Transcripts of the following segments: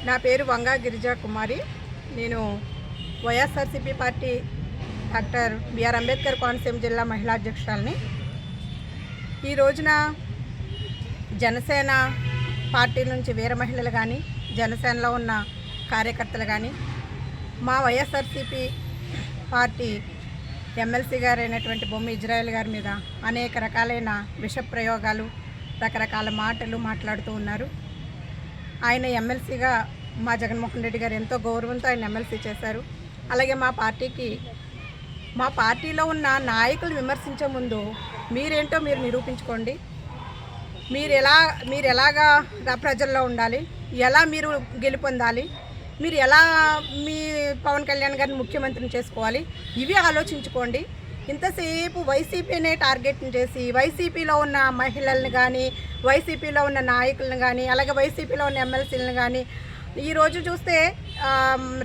నా పేరు వంగా గిరిజా కుమారి. నేను YSRCP party doctor B R Ambedkar Konaseema జిల్లా మహిళా అధ్యక్షురాలిని. ఈ రోజున జనసేన పార్టీ నుంచి వీర మహిళలు కానీ, జనసేనలో ఉన్న కార్యకర్తలు కానీ, మా వైఎస్ఆర్సీపీ పార్టీ ఎమ్మెల్సీ గారు అయినటువంటి బొమ్మ ఇజ్రాయెల్ గారి మీద అనేక రకాలైన విష ప్రయోగాలు, రకరకాల మాటలు మాట్లాడుతూ ఉన్నారు. ఆయన ఎమ్మెల్సీగా మా జగన్మోహన్ రెడ్డి గారు ఎంతో గౌరవంతో ఆయన ఎమ్మెల్సీ చేశారు. అలాగే మా పార్టీలో ఉన్న నాయకులు విమర్శించే ముందు మీరేంటో మీరు నిరూపించుకోండి. మీరు ఎలాగా ప్రజల్లో ఉండాలి, ఎలా మీరు గెలుపొందాలి, మీరు ఎలా మీ పవన్ కళ్యాణ్ గారిని ముఖ్యమంత్రిని చేసుకోవాలి, ఇవి ఆలోచించుకోండి. ఇంతసేపు వైసీపీనే టార్గెట్ని చేసి వైసీపీలో ఉన్న మహిళల్ని కానీ, వైసీపీలో ఉన్న నాయకులను కానీ, అలాగే వైసీపీలో ఉన్న ఎమ్మెల్సీలను కానీ, ఈరోజు చూస్తే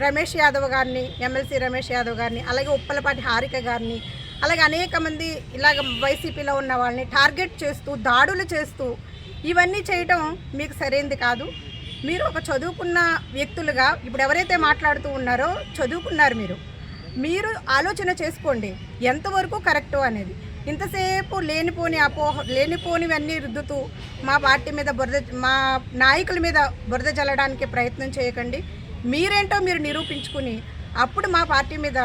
రమేష్ యాదవ్ గారిని, ఎమ్మెల్సీ రమేష్ యాదవ్ గారిని, అలాగే ఉప్పలపాటి హారిక గారిని, అలాగే అనేక మంది ఇలాగ వైసీపీలో ఉన్న వాళ్ళని టార్గెట్ చేస్తూ, దాడులు చేస్తూ ఇవన్నీ చేయటం మీకు సరైనది కాదు. మీరు ఒక చదువుకున్న వ్యక్తులుగా ఇప్పుడు ఎవరైతే మాట్లాడుతూ ఉన్నారో చదువుకున్నారు. మీరు ఆలోచన చేసుకోండి ఎంతవరకు కరెక్టు అనేది. ఇంతసేపు లేనిపోనివన్నీ రుద్దుతూ మా పార్టీ మీద మా నాయకుల మీద బురద జల్లడానికి ప్రయత్నం చేయకండి. మీరేంటో మీరు నిరూపించుకుని అప్పుడు మా పార్టీ మీద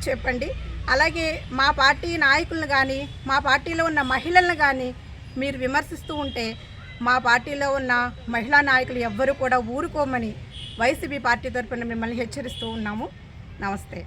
చెప్పండి. అలాగే మా పార్టీ నాయకులను కానీ, మా పార్టీలో ఉన్న మహిళలను కానీ మీరు విమర్శిస్తూ ఉంటే మా పార్టీలో ఉన్న మహిళా నాయకులు ఎవ్వరూ కూడా ఊరుకోమని వైసీపీ పార్టీ తరఫున మిమ్మల్ని హెచ్చరిస్తూ ఉన్నాము. నమస్తే.